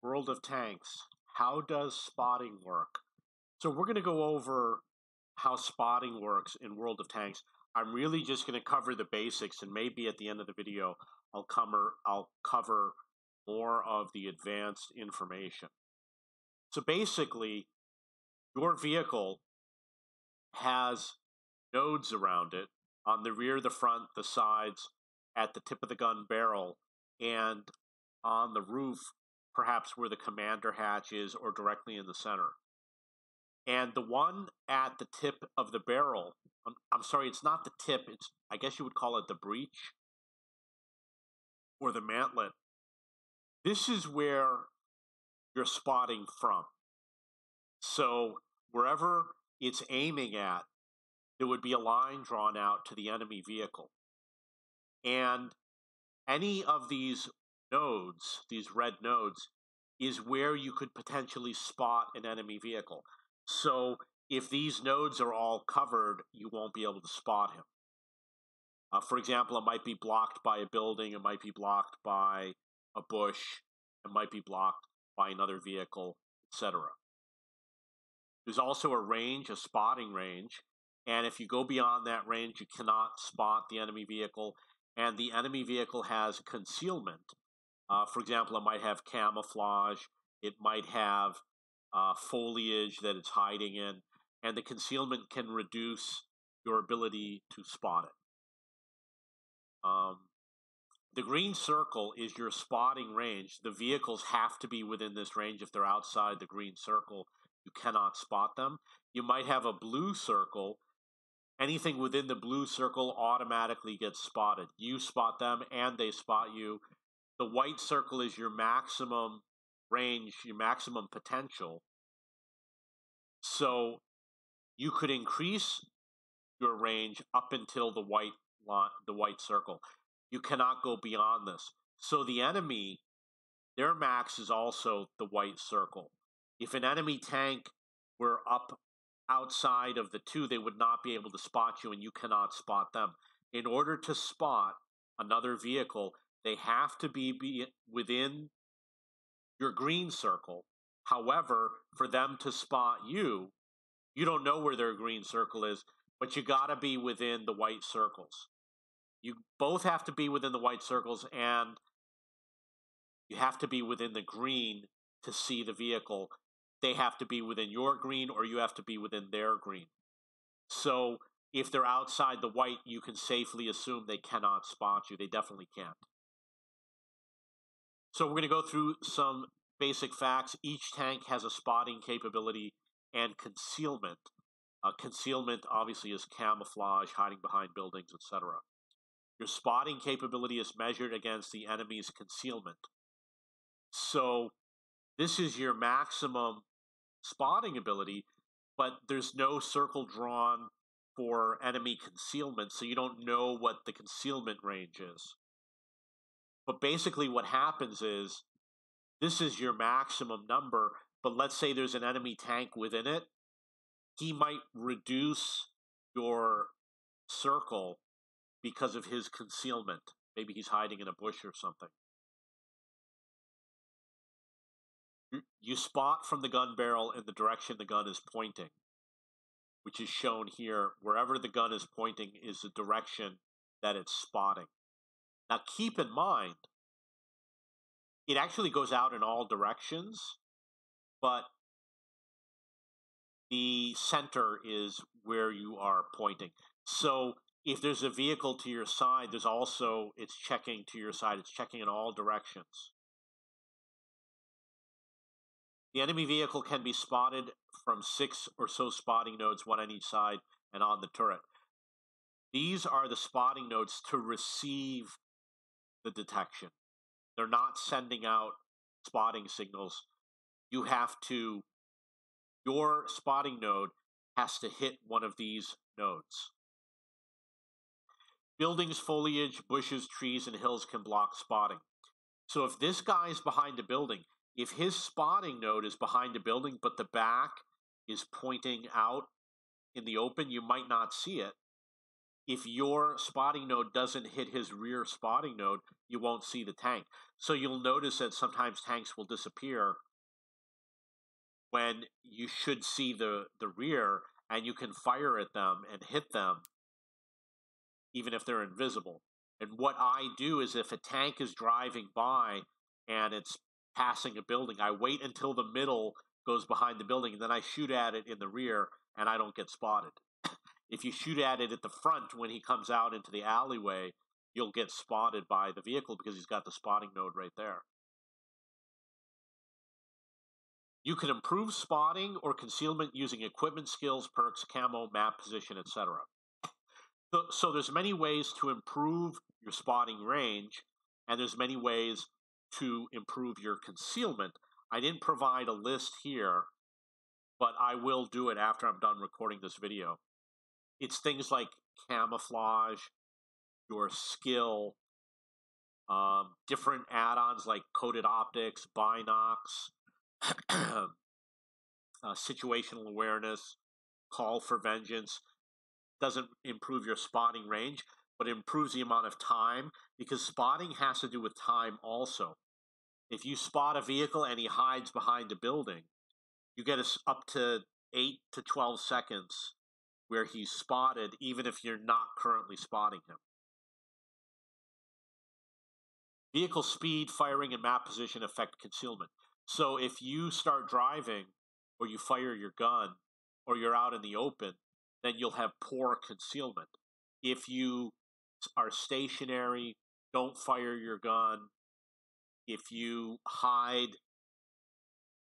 World of Tanks. How does spotting work? So we're going to go over how spotting works in World of Tanks. I'm really just going to cover the basics, and maybe at the end of the video I'll cover more of the advanced information. So basically, your vehicle has nodes around it on the rear, the front, the sides, at the tip of the gun barrel, and on the roof, perhaps where the commander hatch is, or directly in the center. And the one at the tip of the barrel, I'm sorry, it's not the tip, I guess you would call it the breech or the mantlet. This is where you're spotting from. So wherever it's aiming at, there would be a line drawn out to the enemy vehicle. And any of these nodes, these red nodes, is where you could potentially spot an enemy vehicle. So if these nodes are all covered, you won't be able to spot him. For example, it might be blocked by a building, it might be blocked by a bush, it might be blocked by another vehicle, etc. There's also a range, a spotting range, and if you go beyond that range, you cannot spot the enemy vehicle, and the enemy vehicle has concealment. For example, it might have camouflage, it might have foliage that it's hiding in, and the concealment can reduce your ability to spot it. The green circle is your spotting range. The vehicles have to be within this range. If they're outside the green circle, you cannot spot them. You might have a blue circle. Anything within the blue circle automatically gets spotted. You spot them and they spot you. The white circle is your maximum range, your maximum potential. So you could increase your range up until the white circle. You cannot go beyond this. So the enemy, their max is also the white circle. If an enemy tank were up outside of the two, they would not be able to spot you, and you cannot spot them. In order to spot another vehicle, they have to be within your green circle. However, for them to spot you, you don't know where their green circle is, but you got to be within the white circles. You both have to be within the white circles, and you have to be within the green to see the vehicle. They have to be within your green, or you have to be within their green. So if they're outside the white, you can safely assume they cannot spot you. They definitely can't. So we're going to go through some basic facts. Each tank has a spotting capability and concealment. Concealment obviously is camouflage, hiding behind buildings, etc. Your spotting capability is measured against the enemy's concealment. So this is your maximum spotting ability, but there's no circle drawn for enemy concealment, so you don't know what the concealment range is. But basically what happens is, this is your maximum number, but let's say there's an enemy tank within it. He might reduce your circle because of his concealment. Maybe he's hiding in a bush or something. You spot from the gun barrel in the direction the gun is pointing, which is shown here. Wherever the gun is pointing is the direction that it's spotting. Now keep in mind, it actually goes out in all directions, but the center is where you are pointing. So if there's a vehicle to your side, it's checking to your side. It's checking in all directions. The enemy vehicle can be spotted from 6 or so spotting nodes, one on each side and on the turret. These are the spotting nodes to receive the detection. They're not sending out spotting signals. Your spotting node has to hit one of these nodes. Buildings, foliage, bushes, trees, and hills can block spotting. So if this guy is behind a building, if his spotting node is behind a building, but the back is pointing out in the open, you might not see it. If your spotting node doesn't hit his rear spotting node, you won't see the tank. So you'll notice that sometimes tanks will disappear when you should see the rear, and you can fire at them and hit them even if they're invisible. And what I do is if a tank is driving by and it's passing a building, I wait until the middle goes behind the building, and then I shoot at it in the rear, and I don't get spotted. If you shoot at it at the front when he comes out into the alleyway, you'll get spotted by the vehicle because he's got the spotting node right there. You can improve spotting or concealment using equipment skills, perks, camo, map position, etc. So there's many ways to improve your spotting range, and there's many ways to improve your concealment. I didn't provide a list here, but I will do it after I'm done recording this video. It's things like camouflage, your skill, different add-ons like coated optics, binocs, situational awareness, call for vengeance. Doesn't improve your spotting range, but improves the amount of time, because spotting has to do with time also. If you spot a vehicle and he hides behind a building, you get up to 8 to 12 seconds where he's spotted, even if you're not currently spotting him. Vehicle speed, firing, and map position affect concealment. So if you start driving, or you fire your gun, or you're out in the open, then you'll have poor concealment. If you are stationary, don't fire your gun, if you hide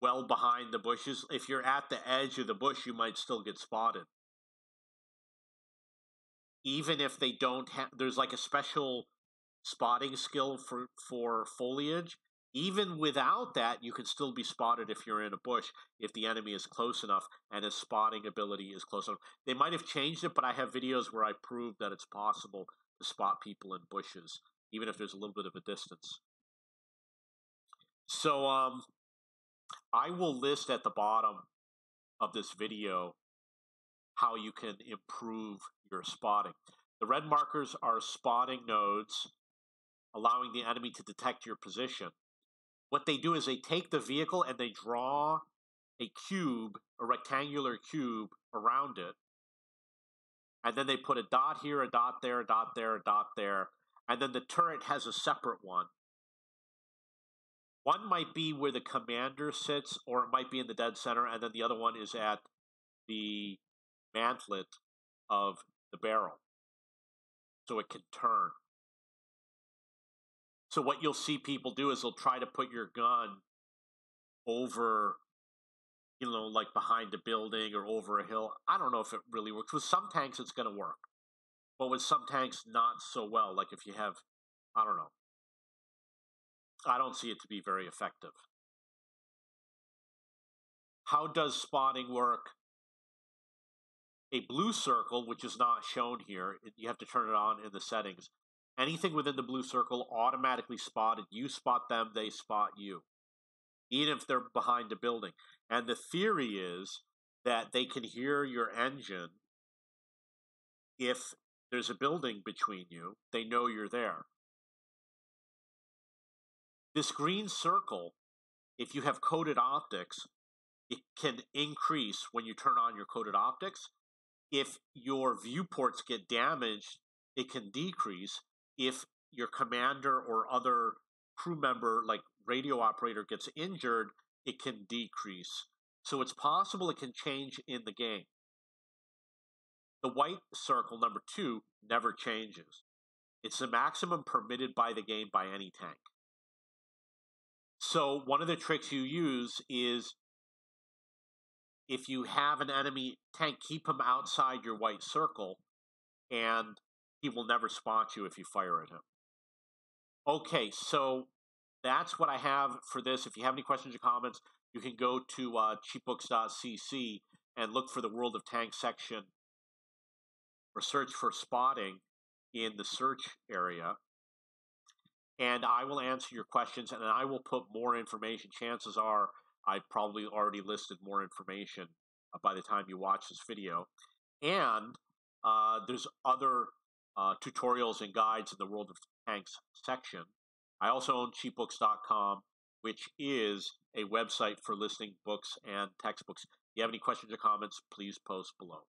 well behind the bushes, if you're at the edge of the bush, you might still get spotted. Even if they don't have, there's like a special spotting skill for foliage. Even without that, you can still be spotted if you're in a bush, if the enemy is close enough and his spotting ability is close enough. They might have changed it, but I have videos where I prove that it's possible to spot people in bushes, even if there's a little bit of a distance. So I will list at the bottom of this video how you can improve your spotting. The red markers are spotting nodes, allowing the enemy to detect your position. What they do is they take the vehicle and they draw a cube, a rectangular cube around it, and then they put a dot here, a dot there, a dot there, a dot there, and then the turret has a separate one. One might be where the commander sits, or it might be in the dead center, and then the other one is at the mantlet of the barrel, so it can turn. So what you'll see people do is they'll try to put your gun over, like behind a building or over a hill. I don't know if it really works. With some tanks, it's going to work. But with some tanks, not so well. Like if you have, I don't know. I don't see it to be very effective. How does spotting work? A blue circle, which is not shown here, you have to turn it on in the settings. Anything within the blue circle automatically spotted. You spot them, they spot you, even if they're behind a building. And the theory is that they can hear your engine. If there's a building between you, they know you're there. This green circle, if you have coated optics, it can increase when you turn on your coated optics. If your viewports get damaged, it can decrease. If your commander or other crew member, like radio operator, gets injured, it can decrease. So it's possible it can change in the game. The white circle, number 2, never changes. It's the maximum permitted by the game by any tank. So one of the tricks you use is, if you have an enemy tank, keep him outside your white circle, and he will never spot you if you fire at him. Okay, so that's what I have for this. If you have any questions or comments, you can go to cheapbooks.cc and look for the World of Tanks section, or search for spotting in the search area, and I will answer your questions, and I will put more information. Chances are I've probably already listed more information by the time you watch this video. And there's other tutorials and guides in the World of Tanks section. I also own cheapbooks.com, which is a website for listing books and textbooks. If you have any questions or comments, please post below.